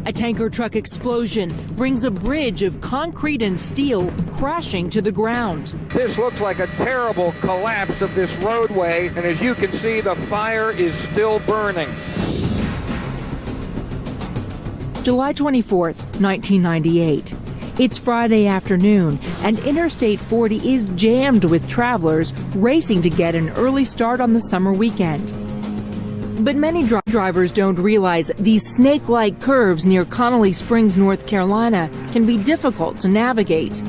A tanker truck explosion brings a bridge of concrete and steel crashing to the ground. This looks like a terrible collapse of this roadway, and as you can see, the fire is still burning. July 24th, 1998. It's Friday afternoon, and Interstate 40 is jammed with travelers racing to get an early start on the summer weekend. But many drivers don't realize these snake-like curves near Connolly Springs, North Carolina, can be difficult to navigate,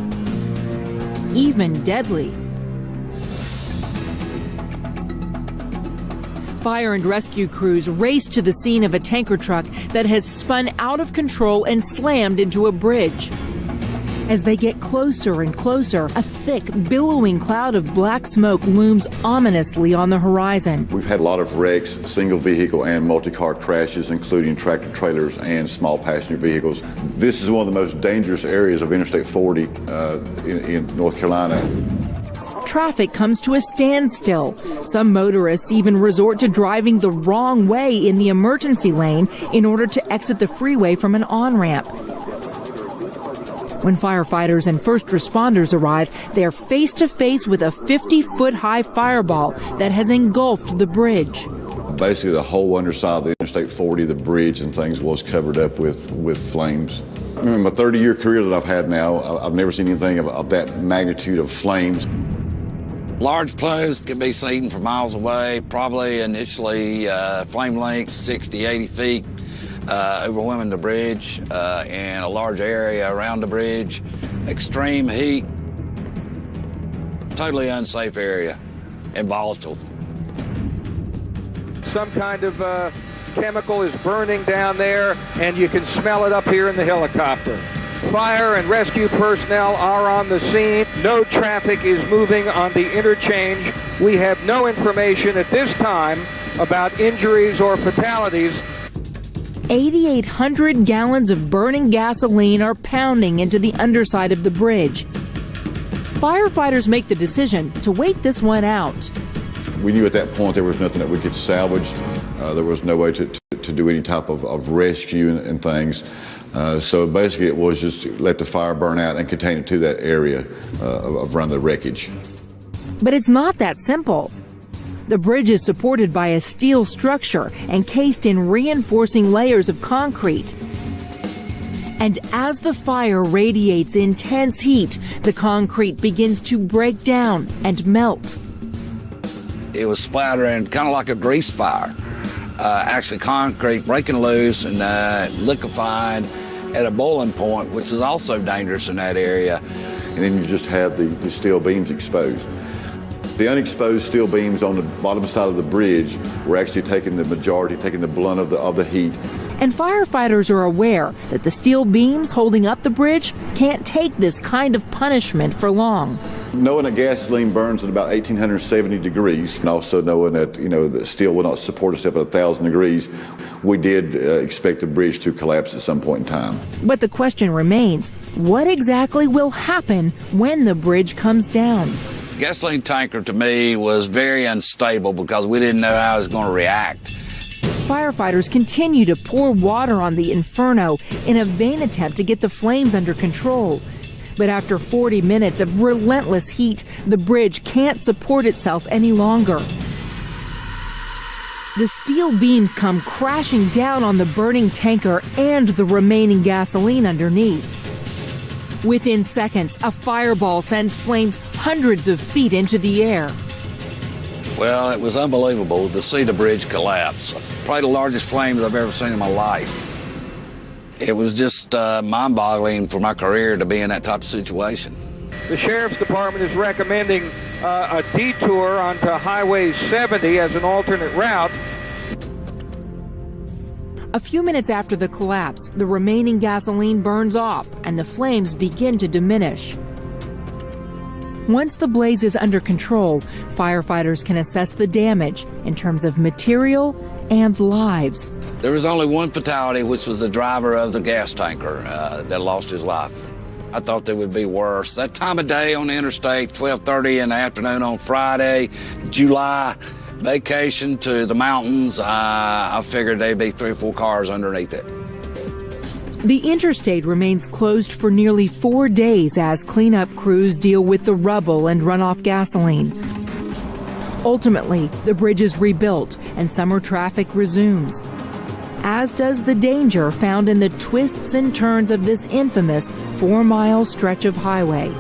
even deadly. Fire and rescue crews race to the scene of a tanker truck that has spun out of control and slammed into a bridge. As they get closer and closer, a thick, billowing cloud of black smoke looms ominously on the horizon. We've had a lot of wrecks, single vehicle and multi-car crashes, including tractor trailers and small passenger vehicles. This is one of the most dangerous areas of Interstate 40 in North Carolina. Traffic comes to a standstill. Some motorists even resort to driving the wrong way in the emergency lane in order to exit the freeway from an on-ramp. When firefighters and first responders arrive, they're face to face with a 50-foot-high fireball that has engulfed the bridge. Basically, the whole underside of the Interstate 40, the bridge and things, was covered up with flames. I mean, my 30-year career that I've had now, I've never seen anything of that magnitude of flames. Large plumes can be seen from miles away, probably initially flame lengths 60, 80 feet. Overwhelming the bridge and a large area around the bridge, extreme heat, totally unsafe area and volatile. Some kind of chemical is burning down there, and you can smell it up here in the helicopter. Fire and rescue personnel are on the scene. No traffic is moving on the interchange. We have no information at this time about injuries or fatalities. 8,800 gallons of burning gasoline are pounding into the underside of the bridge. Firefighters make the decision to wait this one out. We knew at that point there was nothing that we could salvage. There was no way to do any type of rescue and things. So basically it was just let the fire burn out and contain it to that area of around the wreckage. But it's not that simple. The bridge is supported by a steel structure encased in reinforcing layers of concrete. And as the fire radiates intense heat, the concrete begins to break down and melt. It was splattering kind of like a grease fire. Actually, concrete breaking loose and liquefying at a boiling point, which is also dangerous in that area. And then you just have the steel beams exposed. The unexposed steel beams on the bottom side of the bridge were actually taking the blunt of the heat. And firefighters are aware that the steel beams holding up the bridge can't take this kind of punishment for long. Knowing that gasoline burns at about 1,870 degrees, and also knowing that the steel will not support itself at 1,000 degrees, we did expect the bridge to collapse at some point in time. But the question remains, what exactly will happen when the bridge comes down? Gasoline tanker to me was very unstable because we didn't know how it was going to react. Firefighters continue to pour water on the inferno in a vain attempt to get the flames under control. But after 40 minutes of relentless heat, the bridge can't support itself any longer. The steel beams come crashing down on the burning tanker and the remaining gasoline underneath. Within seconds, a fireball sends flames hundreds of feet into the air. Well, it was unbelievable to see the bridge collapse. Probably the largest flames I've ever seen in my life. It was just mind-boggling for my career to be in that type of situation. The Sheriff's Department is recommending a detour onto Highway 70 as an alternate route. A few minutes after the collapse, the remaining gasoline burns off and the flames begin to diminish. Once the blaze is under control, firefighters can assess the damage in terms of material and lives. There was only one fatality, which was the driver of the gas tanker that lost his life. I thought there would be worse. That time of day on the interstate, 12:30 in the afternoon on Friday, July, vacation to the mountains, I figured there'd be 3 or 4 cars underneath it. The interstate remains closed for nearly 4 days as cleanup crews deal with the rubble and runoff gasoline. Ultimately, the bridge is rebuilt and summer traffic resumes, as does the danger found in the twists and turns of this infamous 4-mile stretch of highway.